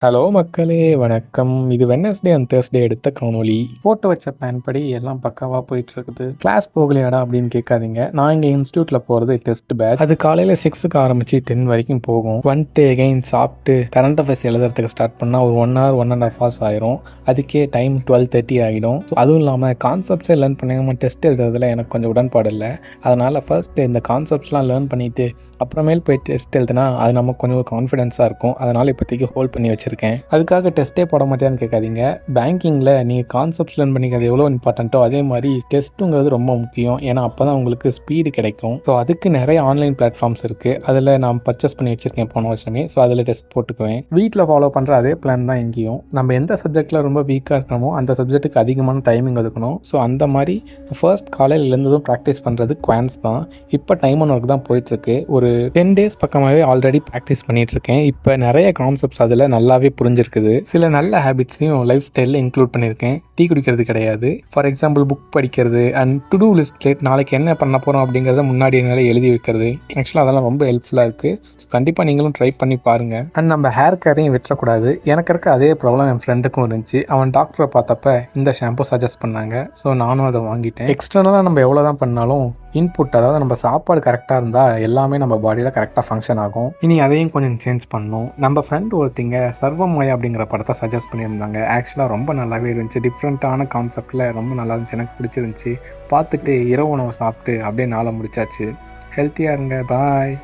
Hello மக்களே! வணக்கம். இது வெட்னஸ்டே அண்ட் தேர்ஸ்டே எடுத்த காணொளி. போட்டு வச்ச பிளான் படி எல்லாம் பக்காவா போயிட்டுருக்குது. கிளாஸ் போகலையாடா அப்படின்னு கேட்காதீங்க. நான் இங்க இன்ஸ்டியூட்ல போறது டெஸ்ட் பேட்ச். அது காலையில 6க்கு ஆரம்பிச்சு 10 வரைக்கும் போகும். வந்துட்டு அகைன் சாப்பிட்டு கரண்ட் அஃபேர்ஸ் எழுதுறதுக்கு ஸ்டார்ட் பண்ணா ஒரு 1 hour 1 1/2 hours ஆயிரும். அதுக்கே டைம் 12:30 ஆகிடும். அதுவும் இல்லாமல் கான்செப்ட்ஸே லேர்ன் பண்ணாமல் டெஸ்ட் எழுதுறதுல எனக்கு கொஞ்சம் உடன்பாடு இல்லை. அதனால் ஃபர்ஸ்ட் இந்த கான்செப்ட்ஸ்லாம் லேர்ன் பண்ணிட்டு அப்புறமேல் போய் டெஸ்ட் எழுதுனா அது நமக்கு கொஞ்சம் கான்ஃபிடென்ஸாக இருக்கும். அதனால் இப்போதைக்கு ஹோல்ட் பண்ணி வச்சிருக்கேன். அதுக்காக டெஸ்ட்டே போட மாட்டேன்னு கேட்காதீங்க. பேங்கிங்கில் நீங்கள் கான்செப்ட்ஸ் லேர்ன் பண்ணிக்கிறது எவ்வளோ இம்பார்ட்டண்ட்டோ அதே மாதிரி டெஸ்ட்டுங்கிறது ரொம்ப முக்கியம். ஏன்னா அப்போ தான் உங்களுக்கு ஸ்பீடு கிடைக்கும். ஸோ அதுக்கு நிறைய ஆன்லைன் பிளாட்ஃபார்ம்ஸ் இருக்குது. அதில் நான் பர்ச்சேஸ் பண்ணி வச்சுருக்கேன் போன வருஷமே. ஸோ அதில் டெஸ்ட் போட்டுக்குவேன். வீட்டில் ஃபாலோ பண்ணுற அதே பிளான் தான் இங்கேயும். நம்ம எந்த சப்ஜெக்டில் ரொம்ப வீக்காக இருக்கணுமோ அந்த சப்ஜெக்ட்டுக்கு அதிகமான டைமிங் ஒதுக்கணும். ஸோ அந்த மாதிரி ஃபர்ஸ்ட் காலையில் எழுந்ததும் ப்ராக்டிஸ் பண்ணுறது குவான்ஸ் தான். இப்போ டைம் அண்ட் ஒர்க் தான் போயிட்டுருக்கு. ஒரு 10 days பக்கமாகவே ஆல்ரெடி ப்ராக்டிஸ் பண்ணிகிட்ருக்கேன். இப்போ நிறைய கான்செப்ட்ஸ் அதில் நல்லாவே புரிஞ்சிருக்குது. சில நல்ல ஹேபிட்ஸையும் லைஃப் ஸ்டைலில் இன்க்ளூட் பண்ணியிருக்கேன். டீ குடிக்கிறது கிடையாது. ஃபார் எக்ஸாம்பிள் புக் படிக்கிறது அண்ட் டு டூ லிஸ்ட் நாளைக்கு என்ன பண்ண போகிறோம் அப்படிங்கிறத முன்னாடி என்னால் எழுதி வைக்கிறது. ஆக்சுவலாக அதெல்லாம் ரொம்ப ஹெல்ப்ஃபுல்லாக இருக்குது. ஸோ கண்டிப்பாக நீங்களும் ட்ரை பண்ணி பாருங்கள். அண்ட் நம்ம ஹேர் கேரையும் விட்டுறக்கூடாது. எனக்கு இருக்க அதே ப்ராப்ளம் என் ஃப்ரெண்டுக்கும் இருந்துச்சு. அவன் டாக்டரை பார்த்தப்ப இந்த ஷாம்பு சஜஸ்ட் பண்ணாங்க. ஸோ நானும் அதை வாங்கிட்டேன். எக்ஸ்டர்னலாக நம்ம எவ்வளோ தான் பண்ணாலும் இன்புட், அதாவது நம்ம சாப்பாடு கரெக்டாக இருந்தால் எல்லாமே நம்ம பாடியில் கரெக்டாக ஃபங்க்ஷன் ஆகும். இனி அதையும் கொஞ்சம் சேஞ்ச் பண்ணணும். நம்ம ஃப்ரெண்ட் ஒருத்திங்க சர்வமயா அப்படிங்கிற படத்தை சஜஸ்ட் பண்ணியிருந்தாங்க. ஆக்சுவலாக ரொம்ப நல்லாவே இருந்துச்சு. டிஃப்ரெண்ட்டான கான்செப்டில் ரொம்ப நல்லா இருந்துச்சு. எனக்கு பிடிச்சிருந்துச்சி. பார்த்துட்டு இரவு உணவு சாப்பிட்டு அப்படியே நாளை முடிச்சாச்சு. ஹெல்த்தியாக இருங்க. பாய்.